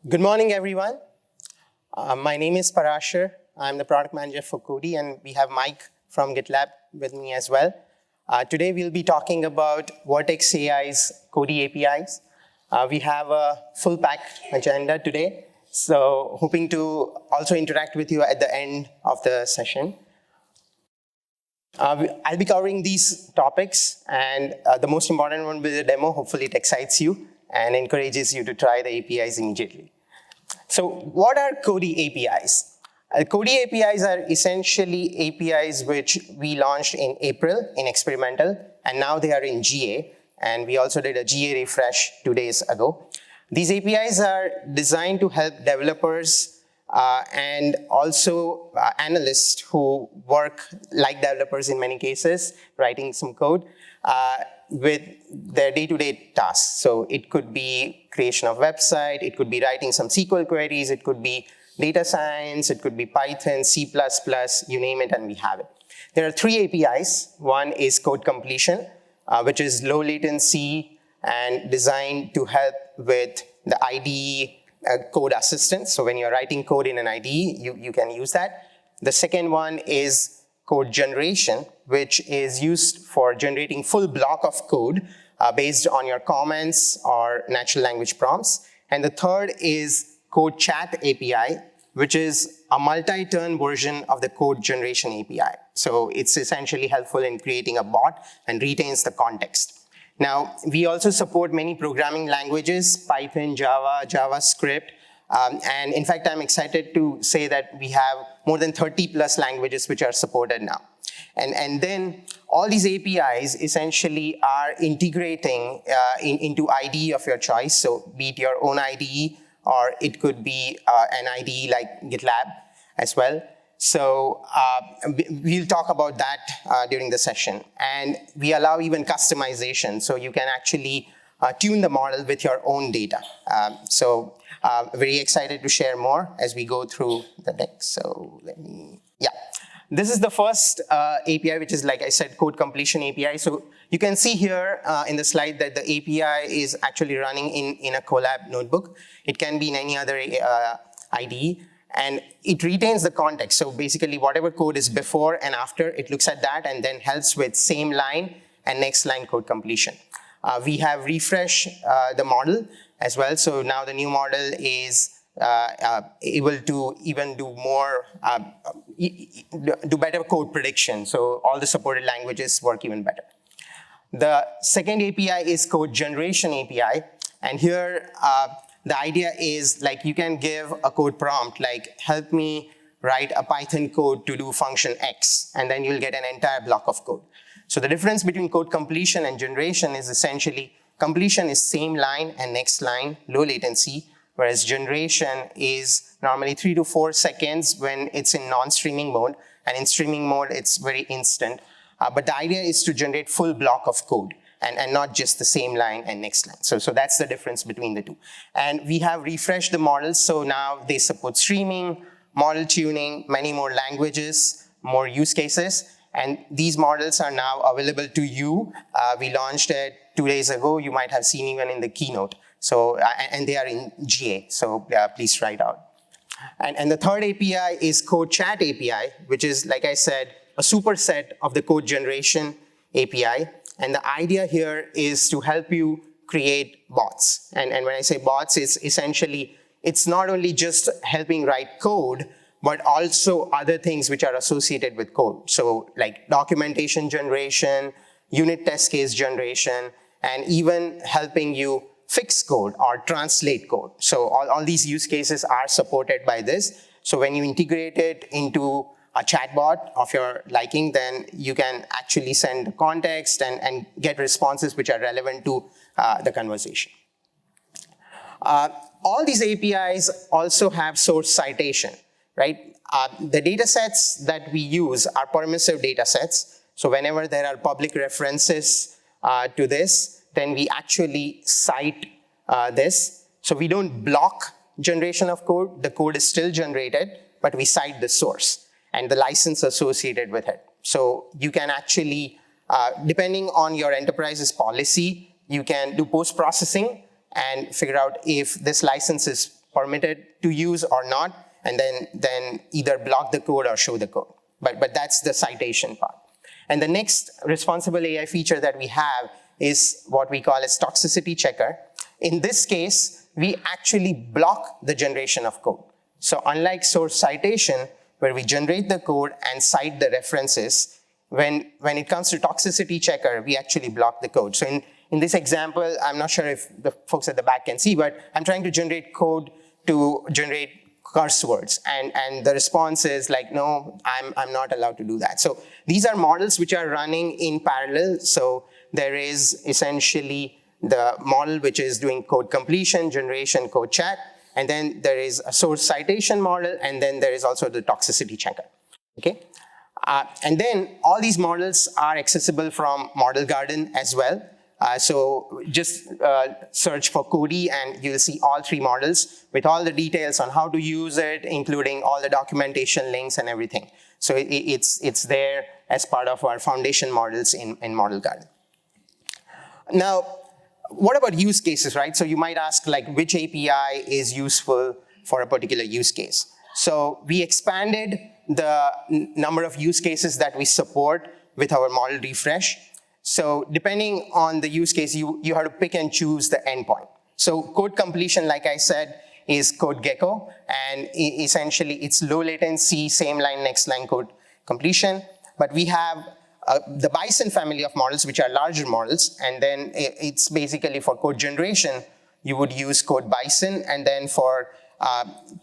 Good morning, everyone. My name is Parashar. I'm the product manager for Codey, and we have Mike from Gitlab with me as well. Today, we'll be talking about Vertex AI's Codey APIs. We have a full-packed agenda today, so hoping to also interact with you at the end of the session. I'll be covering these topics, and the most important one will be the demo. Hopefully, it excites you and encourages you to try the APIs immediately. So what are Codey APIs? Codey APIs are essentially APIs which we launched in April in experimental, and now they are in GA, and we also did a GA refresh 2 days ago. These APIs are designed to help developers and also analysts who work like developers in many cases, writing some code, with their day-to-day tasks. So it could be creation of website, it could be writing some SQL queries, it could be data science, it could be Python, C++, you name it, and we have it. There are 3 APIs. One is code completion, which is low latency and designed to help with the IDE code assistance. So when you're writing code in an IDE, you can use that. The second one is code generation, which is used for generating full block of code based on your comments or natural language prompts. And the third is code chat API, which is a multi-turn version of the code generation API. So it's essentially helpful in creating a bot and retains the context. Now, we also support many programming languages, Python, Java, JavaScript, and in fact, I'm excited to say that we have more than 30 plus languages which are supported now. And then all these APIs essentially are integrating into IDE of your choice. So be it your own IDE, or it could be an IDE like Gitlab as well. So we'll talk about that during the session. And we allow even customization, so you can actually tune the model with your own data. Very excited to share more as we go through the deck. So this is the first API, which is, like I said, code completion API. So you can see here in the slide that the API is actually running in a Colab notebook. It can be in any other IDE. And it retains the context. So basically, whatever code is before and after, it looks at that and then helps with same line and next line code completion. We have refreshed the model as well. So now the new model is able to even do more, do better code prediction. So all the supported languages work even better. The second API is code generation API. And here, the idea is, like, you can give a code prompt, like, help me write a Python code to do function X, and then you'll get an entire block of code. So the difference between code completion and generation is essentially, completion is same line and next line, low latency, whereas generation is normally 3 to 4 seconds when it's in non-streaming mode, and in streaming mode, it's very instant. But the idea is to generate full block of code, and not just the same line and next line. So that's the difference between the two. And we have refreshed the models, so now they support streaming, model tuning, many more languages, more use cases, and these models are now available to you. We launched it 2 days ago. You might have seen even in the keynote. So, and they are in GA, so please try it out. And the third API is Code Chat API, which is, like I said, a superset of the code generation API. And the idea here is to help you create bots. And when I say bots, it's essentially, it's not only just helping write code, but also other things which are associated with code. So like documentation generation, unit test case generation, and even helping you fix code or translate code. So all these use cases are supported by this. So when you integrate it into a chatbot of your liking, then you can actually send context and get responses which are relevant to the conversation. All these APIs also have source citation, right? The data sets that we use are permissive data sets. So whenever there are public references to this, then we actually cite this. So we don't block generation of code. The code is still generated, but we cite the source and the license associated with it. So you can actually, depending on your enterprise's policy, you can do post-processing and figure out if this license is permitted to use or not, and then either block the code or show the code. But that's the citation part. And the next responsible AI feature that we have is what we call as toxicity checker. In this case, we actually block the generation of code. So unlike source citation, where we generate the code and cite the references, when it comes to toxicity checker, we actually block the code. So in this example, I'm not sure if the folks at the back can see, but I'm trying to generate code to generate curse words. And the response is like, no, I'm not allowed to do that. So these are models which are running in parallel. So there is essentially the model which is doing code completion, generation, code chat, and then there is a source citation model, and then there is also the toxicity checker, okay? And then all these models are accessible from Model Garden as well. So just search for Codey and you'll see all 3 models with all the details on how to use it, including all the documentation links and everything. So it's there as part of our foundation models in Model Garden. Now, what about use cases, right? So you might ask, like, which API is useful for a particular use case? So we expanded the number of use cases that we support with our model refresh. So depending on the use case, you have to pick and choose the endpoint. So code completion, like I said, is code gecko, and essentially it's low latency, same line, next line code completion. But we have the Bison family of models, which are larger models, and then it's basically for code generation, you would use code Bison, and then for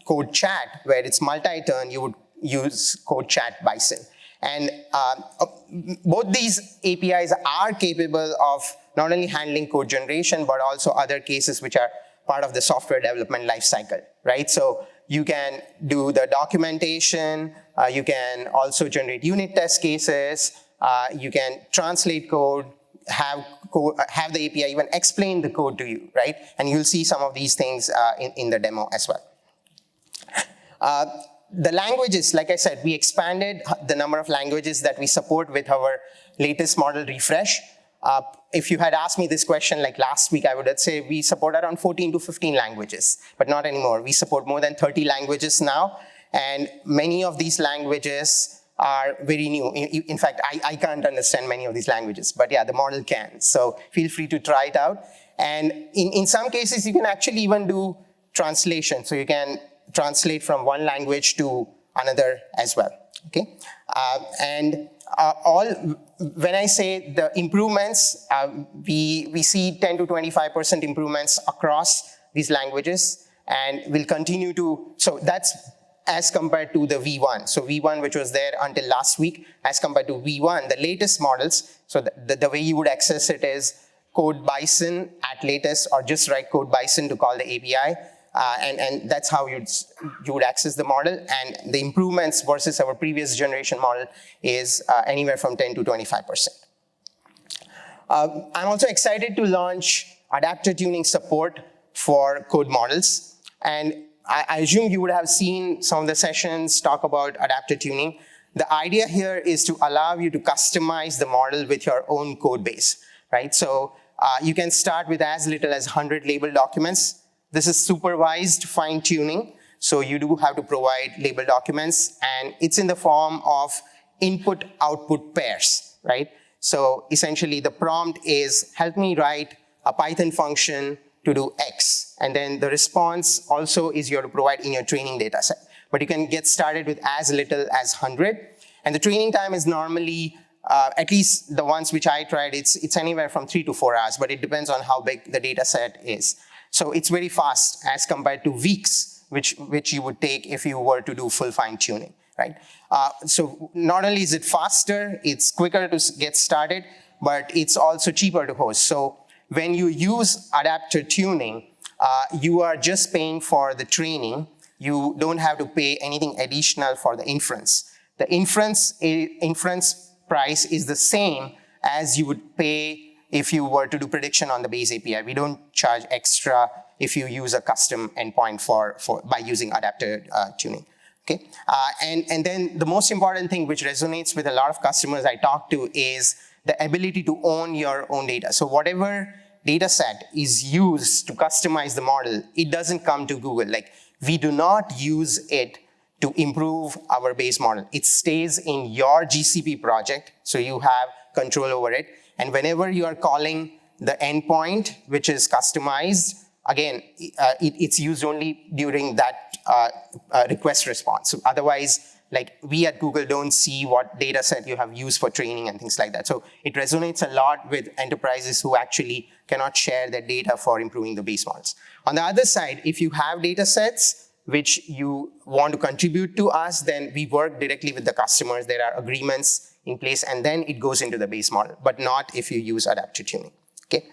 code chat, where it's multi-turn, you would use code chat Bison. And both these APIs are capable of not only handling code generation, but also other cases which are part of the software development lifecycle, right? So you can do the documentation, you can also generate unit test cases, you can translate code, have the API even explain the code to you, right? And you'll see some of these things in the demo as well. The languages, like I said, we expanded the number of languages that we support with our latest model refresh. If you had asked me this question like last week, I would say we support around 14 to 15 languages, but not anymore. We support more than 30 languages now, and many of these languages are very new. In fact, I can't understand many of these languages, but yeah, the model can. So feel free to try it out. And in some cases, you can actually even do translation. So you can translate from one language to another as well, okay? When I say the improvements, we see 10 to 25% improvements across these languages, and we'll continue to, so that's as compared to the V1. So V1, which was there until last week, as compared to V1, the latest models, so the way you would access it is code Bison at latest, or just write code Bison to call the API. And that's how you would access the model. And the improvements versus our previous generation model is anywhere from 10 to 25%. I'm also excited to launch adapter tuning support for code models. And I assume you would have seen some of the sessions talk about adapter tuning. The idea here is to allow you to customize the model with your own code base, right? So you can start with as little as 100 label documents. This is supervised fine-tuning, so you do have to provide label documents, and it's in the form of input-output pairs, right? So essentially, the prompt is, help me write a Python function to do X, and then the response also is you have to provide in your training data set. But you can get started with as little as 100, and the training time is normally, at least the ones which I tried, it's anywhere from 3 to 4 hours, but it depends on how big the data set is. So it's very fast as compared to weeks, which you would take if you were to do full fine tuning, right? So not only is it faster, it's quicker to get started, but it's also cheaper to host. So when you use adapter tuning, you are just paying for the training. You don't have to pay anything additional for the inference. The inference price is the same as you would pay if you were to do prediction on the base API. We don't charge extra if you use a custom endpoint by using adapter tuning, okay? And then the most important thing which resonates with a lot of customers I talk to is the ability to own your own data. So whatever data set is used to customize the model, it doesn't come to Google. Like, we do not use it to improve our base model. It stays in your GCP project, so you have control over it. And whenever you are calling the endpoint, which is customized, again, it's used only during that request response. So otherwise, like, we at Google don't see what data set you have used for training and things like that. So it resonates a lot with enterprises who actually cannot share their data for improving the base models. On the other side, if you have data sets which you want to contribute to us, then we work directly with the customers. There are agreements in place, and then it goes into the base model, but not if you use adaptive tuning, okay?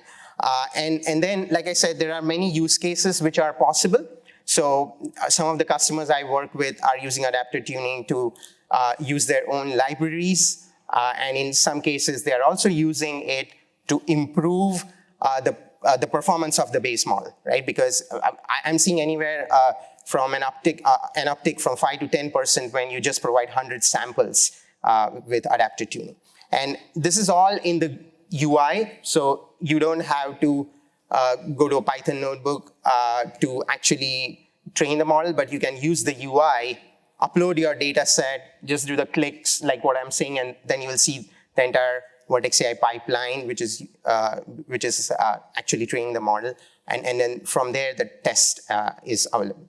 And then, like I said, there are many use cases which are possible. So some of the customers I work with are using adaptive tuning to use their own libraries. And in some cases, they are also using it to improve the performance of the base model, right? Because I'm seeing anywhere from an uptick from 5 to 10% when you just provide 100 samples with adaptive tuning. And this is all in the UI, so you don't have to go to a Python notebook to actually train the model, but you can use the UI, upload your data set, just do the clicks like what I'm saying, and then you will see the entire Vertex AI pipeline, which is actually training the model, and then from there the test is available.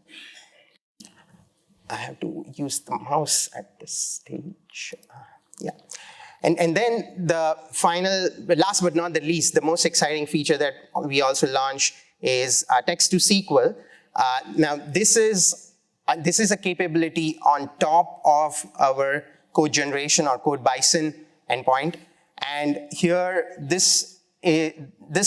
I have to use the mouse at this stage. Yeah. And then the final, last but not the least, the most exciting feature that we also launched is text to SQL. Now this is a capability on top of our code generation or code bison endpoint. And here, this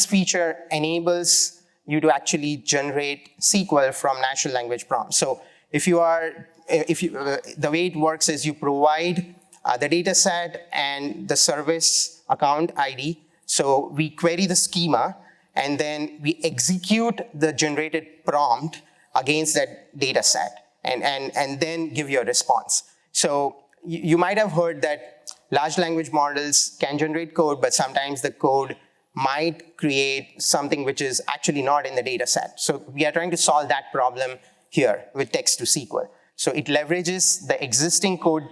feature enables you to actually generate SQL from natural language prompts. So the way it works is you provide the data set and the service account ID. So we query the schema, and then we execute the generated prompt against that data set, and then give you a response. So you might have heard that large language models can generate code, but sometimes the code might create something which is actually not in the data set. So we are trying to solve that problem here with text to SQL. So it leverages the existing code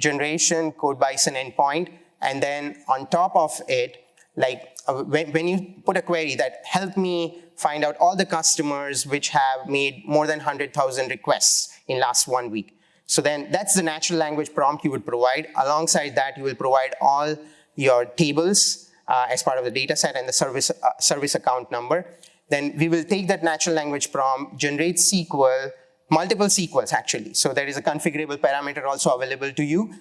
generation, code bison endpoint, and then on top of it, like when you put a query that help me find out all the customers which have made more than 100,000 requests in last 1 week. So then that's the natural language prompt you would provide. Alongside that, you will provide all your tables as part of the data set and the service account number. Then we will take that natural language prompt, generate SQL, multiple SQLs actually. So there is a configurable parameter also available to you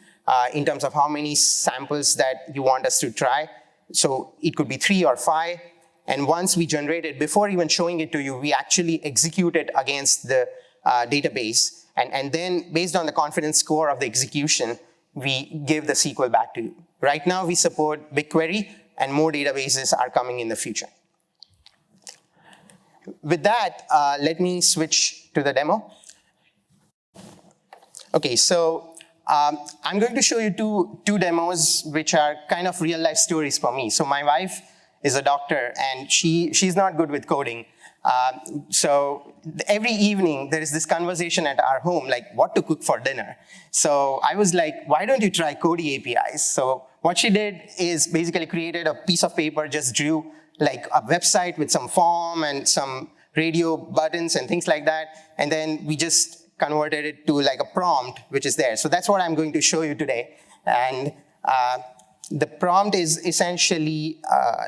in terms of how many samples that you want us to try. So it could be 3 or 5. And once we generate it, before even showing it to you, we actually execute it against the database. And then based on the confidence score of the execution, we give the SQL back to you. Right now we support BigQuery, and more databases are coming in the future. With that, let me switch to the demo. Okay, so I'm going to show you two demos which are kind of real life stories for me. So my wife is a doctor, and she's not good with coding. So every evening there is this conversation at our home, like what to cook for dinner. So I was like, why don't you try Codey APIs? So what she did is basically created a piece of paper, just drew like a website with some form and some radio buttons and things like that. And then we just converted it to like a prompt, which is there. So that's what I'm going to show you today. And the prompt is essentially,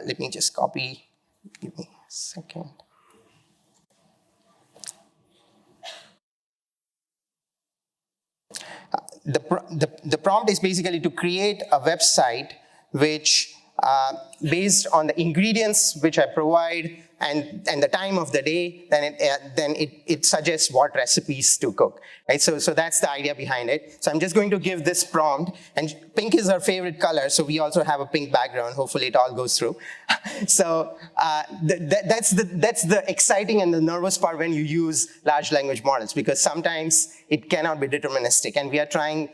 let me just copy, give me a second. The prompt is basically to create a website which, based on the ingredients which I provide and the time of the day, then it suggests what recipes to cook, right? So that's the idea behind it. So I'm just going to give this prompt, and pink is our favorite color, so we also have a pink background. Hopefully it all goes through. So that's the exciting and the nervous part when you use large language models, because sometimes it cannot be deterministic, and we are trying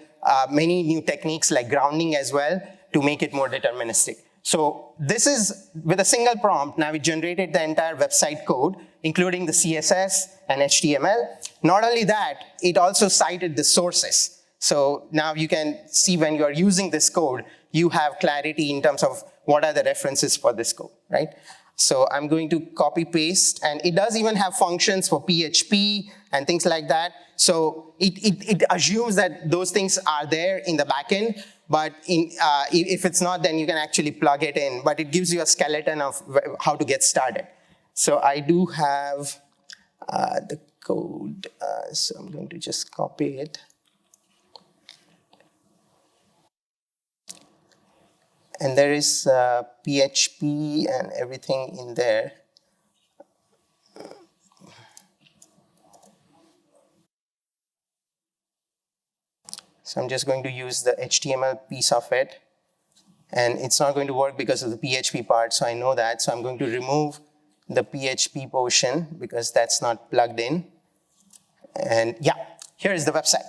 many new techniques like grounding as well to make it more deterministic. So this is with a single prompt. Now we generated the entire website code, including the CSS and HTML. Not only that, it also cited the sources. So now you can see when you're using this code, you have clarity in terms of what are the references for this code, right? So I'm going to copy paste, and it does even have functions for PHP and things like that. So it assumes that those things are there in the backend, but if it's not, then you can actually plug it in, but it gives you a skeleton of how to get started. So I do have the code, so I'm going to just copy it. And there is PHP and everything in there. So I'm just going to use the HTML piece of it. And it's not going to work because of the PHP part, so I know that. So I'm going to remove the PHP portion because that's not plugged in. And yeah, here is the website,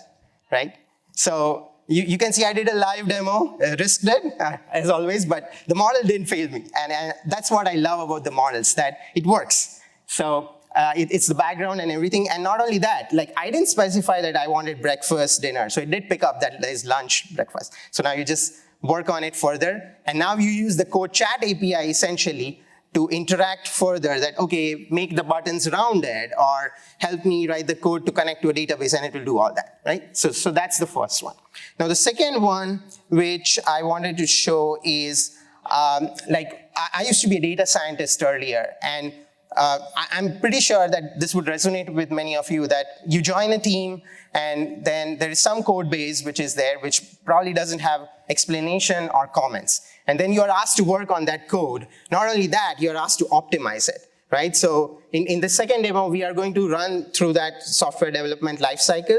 right? So you can see I did a live demo, risked it, as always, but the model didn't fail me. And that's what I love about the models, that it works. So it's the background and everything. And not only that, like I didn't specify that I wanted breakfast, dinner. So it did pick up that there's lunch, breakfast. So now you just work on it further. And now you use the code chat API essentially to interact further, that, okay, make the buttons rounded, or help me write the code to connect to a database, and it will do all that, right? So that's the first one. Now the second one, which I wanted to show is, like I used to be a data scientist earlier, and I'm pretty sure that this would resonate with many of you, that you join a team and then there is some code base which is there, which probably doesn't have explanation or comments. And then you're asked to work on that code. Not only that, you're asked to optimize it, right? So in the second demo, we are going to run through that software development lifecycle,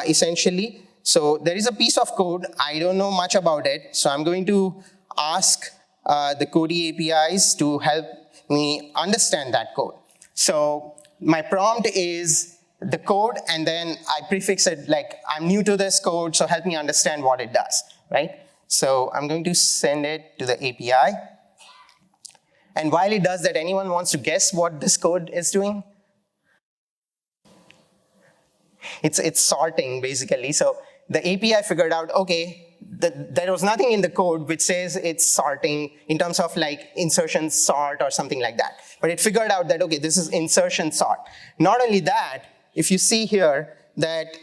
essentially. So there is a piece of code. I don't know much about it. So I'm going to ask the Codey APIs to help me understand that code. So my prompt is the code, and then I prefix it like, I'm new to this code, so help me understand what it does, right? So I'm going to send it to the API. And while it does that, anyone wants to guess what this code is doing? It's sorting, basically. So the API figured out, okay, there was nothing in the code which says it's sorting in terms of like insertion sort or something like that. But it figured out that, okay, this is insertion sort. Not only that, if you see here that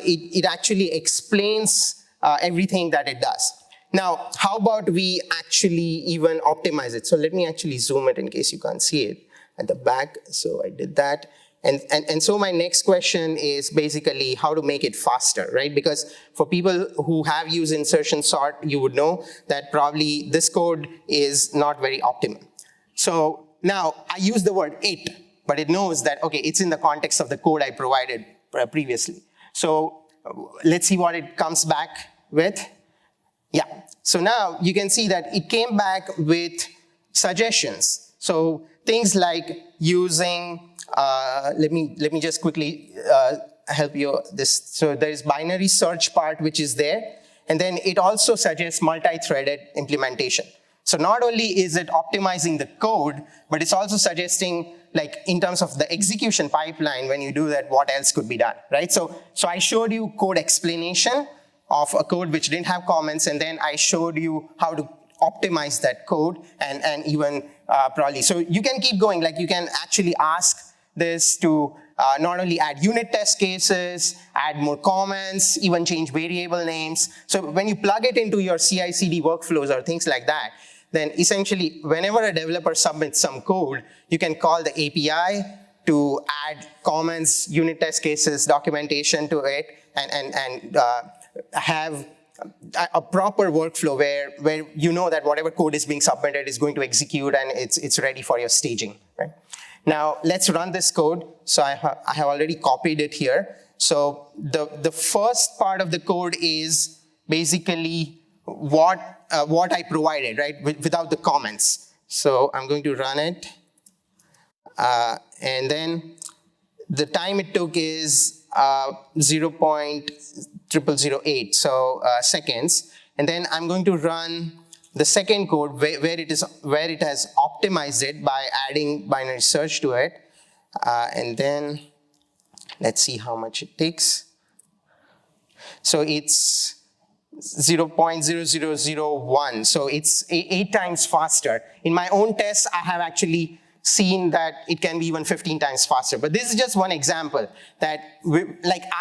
it actually explains everything that it does. Now, how about we actually even optimize it? So let me actually zoom it in case you can't see it at the back. So I did that. And so my next question is basically how to make it faster, right? Because for people who have used insertion sort, you would know that probably this code is not very optimal. So now I use the word it, but it knows that, okay, it's in the context of the code I provided previously. So let's see what it comes back with. Yeah, so now you can see that it came back with suggestions. So things like using, let me just quickly help you this. So there's binary search part which is there, and then it also suggests multi-threaded implementation. So not only is it optimizing the code, but it's also suggesting, like in terms of the execution pipeline, when you do that, what else could be done, right? So I showed you code explanation of a code which didn't have comments, and then I showed you how to optimize that code, and even probably. So you can keep going, like you can actually ask this to not only add unit test cases, add more comments, even change variable names. So when you plug it into your CI/CD workflows or things like that, then essentially whenever a developer submits some code, you can call the API to add comments, unit test cases, documentation to it, and have a proper workflow where you know that whatever code is being submitted is going to execute and it's ready for your staging, right? Now let's run this code. So I have already copied it here. So the first part of the code is basically what I provided, right, without the comments. So I'm going to run it, and then the time it took is 0.0008, so seconds. And then I'm going to run the second code where it has optimized it by adding binary search to it. And then let's see how much it takes. So it's 0.0001, so it's 8 times faster. In my own tests, I have actually seen that it can be even 15 times faster. But this is just one example that,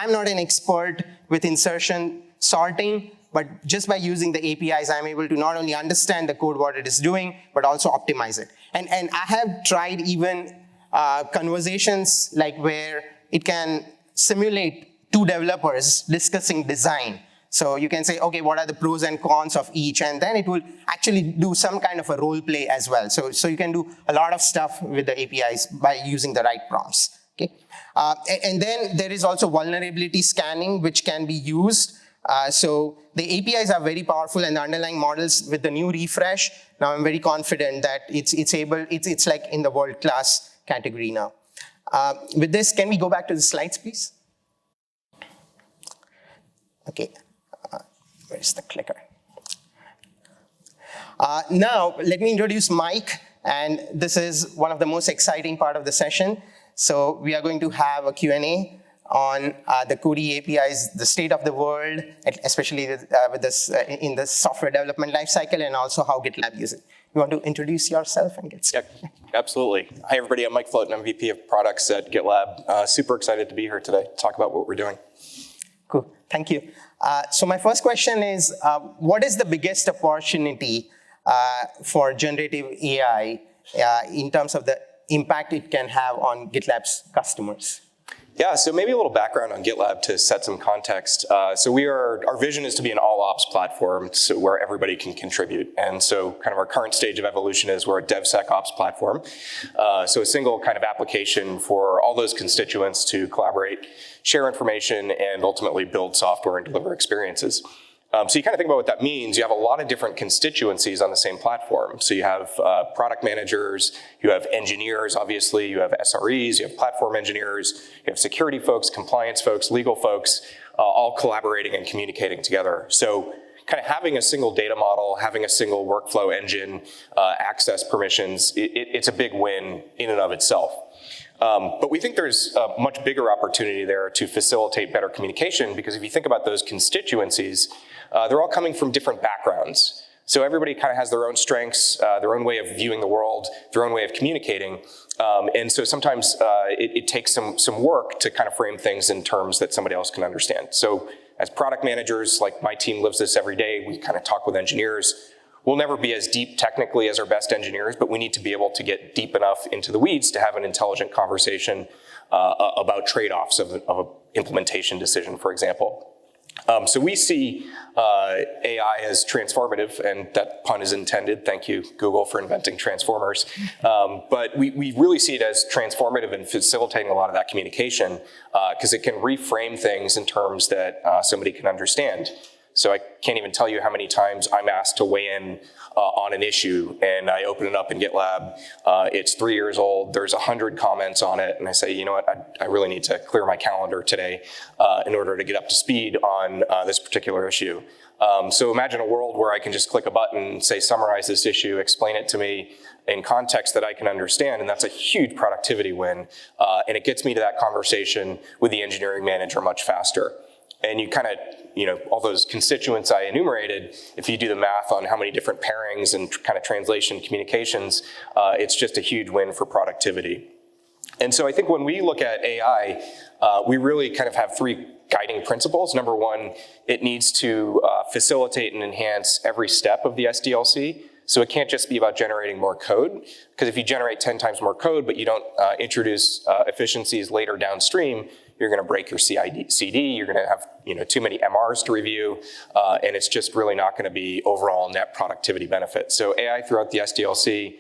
I'm not an expert with insertion sorting, but just by using the APIs, I'm able to not only understand the code, what it is doing, but also optimize it. And I have tried even conversations where it can simulate two developers discussing design. So you can say, okay, what are the pros and cons of each? And then it will actually do some kind of a role play as well. So you can do a lot of stuff with the APIs by using the right prompts. Okay? And then there is also vulnerability scanning, which can be used. So the APIs are very powerful, and the underlying models with the new refresh, now I'm very confident that it's like in the world-class category now. With this, can we go back to the slides, please? Okay. Where's the clicker? Now, let me introduce Mike, and this is one of the most exciting part of the session. So we are going to have a Q&A on the Codey APIs, the state of the world, especially with this in the software development lifecycle, and also how Gitlab uses it. You want to introduce yourself and get started? Yeah, absolutely. Hi, everybody. I'm Mike Flouton. I'm VP of Products at Gitlab. Super excited to be here today to talk about what we're doing. Cool. Thank you. So my first question is, what is the biggest opportunity for generative AI in terms of the impact it can have on GitLab's customers? Yeah, so maybe a little background on GitLab to set some context. So our vision is to be an all-ops platform where everybody can contribute. And so kind of our current stage of evolution is we're a DevSecOps platform. So a single kind of application for all those constituents to collaborate, share information, and ultimately build software and deliver experiences. So you kind of think about what that means. You have a lot of different constituencies on the same platform. So you have product managers, you have engineers, obviously, you have SREs, you have platform engineers, you have security folks, compliance folks, legal folks, all collaborating and communicating together. So kind of having a single data model, having a single workflow engine, access permissions, it's a big win in and of itself. But we think there's a much bigger opportunity there to facilitate better communication, because if you think about those constituencies, they're all coming from different backgrounds. So everybody kind of has their own strengths, their own way of viewing the world, their own way of communicating. And so sometimes it takes some work to kind of frame things in terms that somebody else can understand. So as product managers, like my team lives this every day, we kind of talk with engineers. We'll never be as deep technically as our best engineers, but we need to be able to get deep enough into the weeds to have an intelligent conversation about trade-offs of an implementation decision, for example. So we see AI as transformative, and that pun is intended. Thank you, Google, for inventing transformers. But we really see it as transformative in facilitating a lot of that communication, because it can reframe things in terms that somebody can understand. So I can't even tell you how many times I'm asked to weigh in on an issue, and I open it up in GitLab. It's 3 years old. There's 100 comments on it, and I say, you know what, I really need to clear my calendar today in order to get up to speed on this particular issue. So imagine a world where I can just click a button, say, summarize this issue, explain it to me in context that I can understand, and that's a huge productivity win. And it gets me to that conversation with the engineering manager much faster. And you kind of, all those constituents I enumerated, if you do the math on how many different pairings and kind of translation communications, it's just a huge win for productivity. And so I think when we look at AI, we really kind of have 3 guiding principles. Number 1, it needs to facilitate and enhance every step of the SDLC. So it can't just be about generating more code, because if you generate 10 times more code, but you don't introduce efficiencies later downstream, you're going to break your CD, you're going to have too many MRs to review, and it's just really not going to be overall net productivity benefit. So AI throughout the SDLC,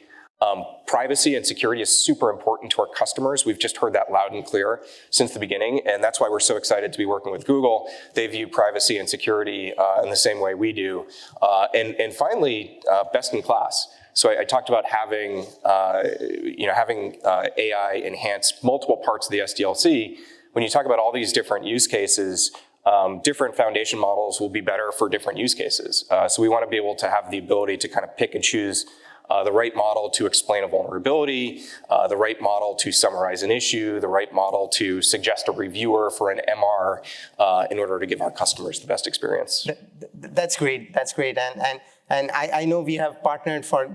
privacy and security is super important to our customers. We've just heard that loud and clear since the beginning, and that's why we're so excited to be working with Google. They view privacy and security in the same way we do. And finally, best in class. So I talked about having AI enhance multiple parts of the SDLC. When you talk about all these different use cases, different foundation models will be better for different use cases. So we want to be able to have the ability to kind of pick and choose the right model to explain a vulnerability, the right model to summarize an issue, the right model to suggest a reviewer for an MR in order to give our customers the best experience. That's great. That's great. And I know we have partnered for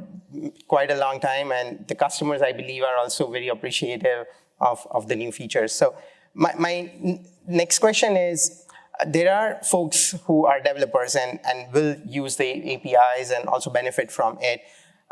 quite a long time, and the customers, I believe, are also very appreciative of the new features. So my next question is, there are folks who are developers and will use the APIs and also benefit from it.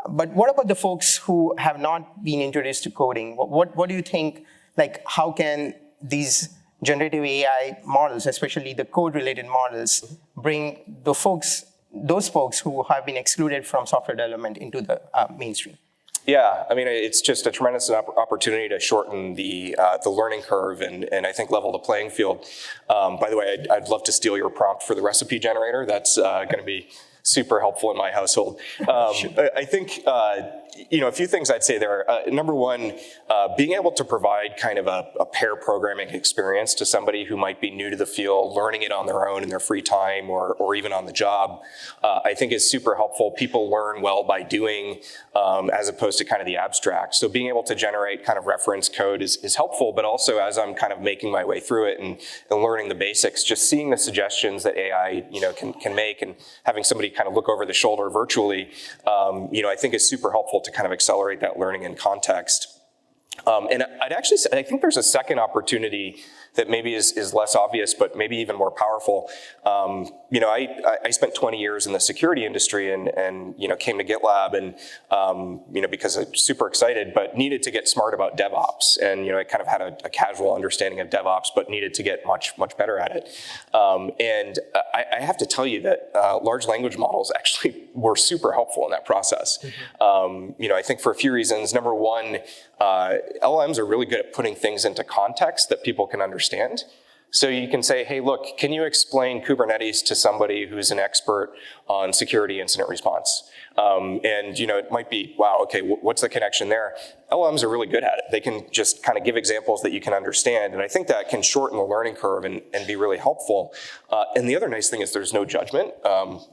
But what about the folks who have not been introduced to coding? What do you think, like, how can these generative AI models, especially the code-related models, bring those folks who have been excluded from software development into the mainstream? Yeah, I mean, it's just a tremendous opportunity to shorten the learning curve and I think level the playing field. By the way, I'd love to steal your prompt for the recipe generator. That's going to be super helpful in my household. I think, a few things I'd say there. Number one, being able to provide kind of a pair programming experience to somebody who might be new to the field, learning it on their own in their free time or even on the job, I think is super helpful. People learn well by doing as opposed to kind of the abstract. So being able to generate kind of reference code is helpful, but also as I'm kind of making my way through it and learning the basics, just seeing the suggestions that AI can make and having somebody kind of look over the shoulder virtually, I think is super helpful to kind of accelerate that learning in context. And I'd actually say, I think there's a second opportunity that maybe is less obvious, but maybe even more powerful. I spent 20 years in the security industry and came to Gitlab and, because I'm super excited, but needed to get smart about DevOps. And, I kind of had a casual understanding of DevOps, but needed to get much, much better at it. And I have to tell you that large language models actually were super helpful in that process. Mm-hmm. I think for a few reasons. Number one, LLMs are really good at putting things into context that people can understand. So you can say, hey, look, can you explain Kubernetes to somebody who's an expert on security incident response? It might be, wow, okay, what's the connection there? LLMs are really good at it. They can just kind of give examples that you can understand. And I think that can shorten the learning curve and be really helpful. And the other nice thing is there's no judgment.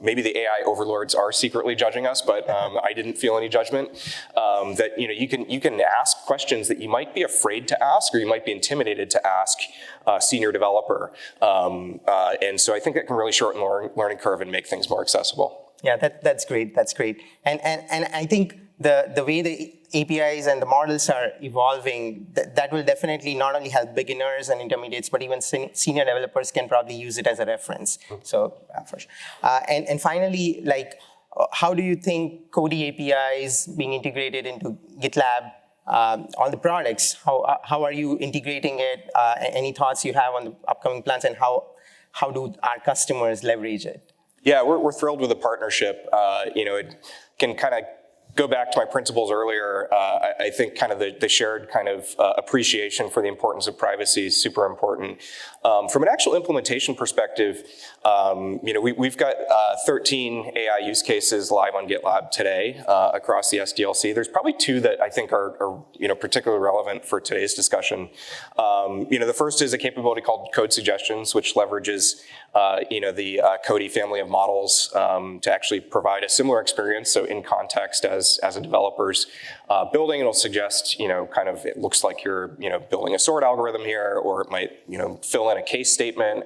Maybe the AI overlords are secretly judging us, but I didn't feel any judgment. That you can ask questions that you might be afraid to ask or you might be intimidated to ask a senior developer. And so I think that can really shorten the learning curve and make things more accessible. Yeah, that's great. That's great. And I think the way the APIs and the models are evolving, that will definitely not only help beginners and intermediates, but even senior developers can probably use it as a reference. So for sure. And finally, how do you think Codey APIs being integrated into GitLab, all the products, how are you integrating it? Any thoughts you have on the upcoming plans, and how do our customers leverage it? Yeah, we're thrilled with the partnership. It can kind of go back to my principles earlier. I think kind of the shared kind of appreciation for the importance of privacy is super important. From an actual implementation perspective, we've got 13 AI use cases live on GitLab today across the SDLC. There's probably two that I think are particularly relevant for today's discussion. The first is a capability called Code Suggestions, which leverages the Codey family of models to actually provide a similar experience. So in context as a developer's building, it'll suggest, it looks like you're, building a sort algorithm here, or it might, fill in a case statement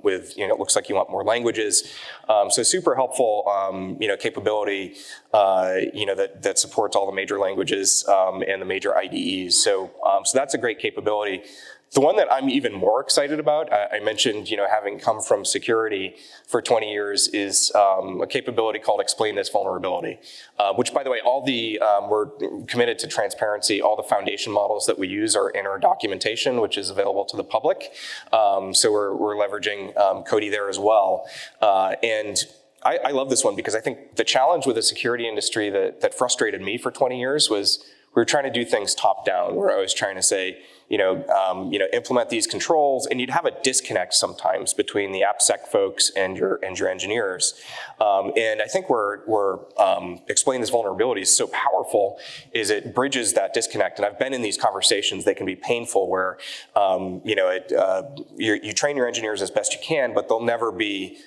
with, it looks like you want more languages. So super helpful, capability, that supports all the major languages and the major IDEs. So that's a great capability. The one that I'm even more excited about, I mentioned, having come from security for 20 years, is a capability called Explain This Vulnerability, which, by the way, we're committed to transparency. All the foundation models that we use are in our documentation, which is available to the public. So we're leveraging Codey there as well. And I love this one because I think the challenge with the security industry that frustrated me for 20 years was we were trying to do things top down, where I was trying to say, implement these controls, and you'd have a disconnect sometimes between the AppSec folks and your engineers. And I think where explaining this vulnerability is so powerful is it bridges that disconnect. And I've been in these conversations; they can be painful, where you train your engineers as best you can, but they'll never be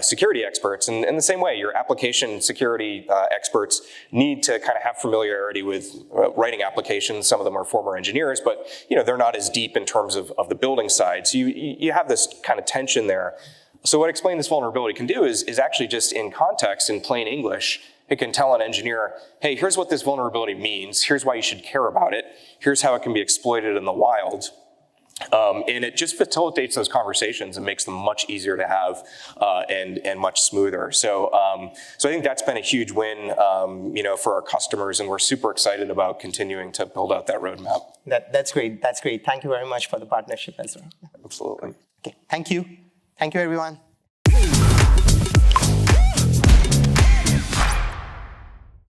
security experts. And in the same way, your application security experts need to kind of have familiarity with writing applications. Some of them are former engineers, but they're not as deep in terms of the building side. So you have this kind of tension there. So what Explain This Vulnerability can do is actually just in context, in plain English, it can tell an engineer, hey, here's what this vulnerability means. Here's why you should care about it. Here's how it can be exploited in the wild. And it just facilitates those conversations and makes them much easier to have and much smoother. So I think that's been a huge win, for our customers, and we're super excited about continuing to build out that roadmap. That's great. That's great. Thank you very much for the partnership as well. Absolutely. Okay. Thank you. Thank you, everyone.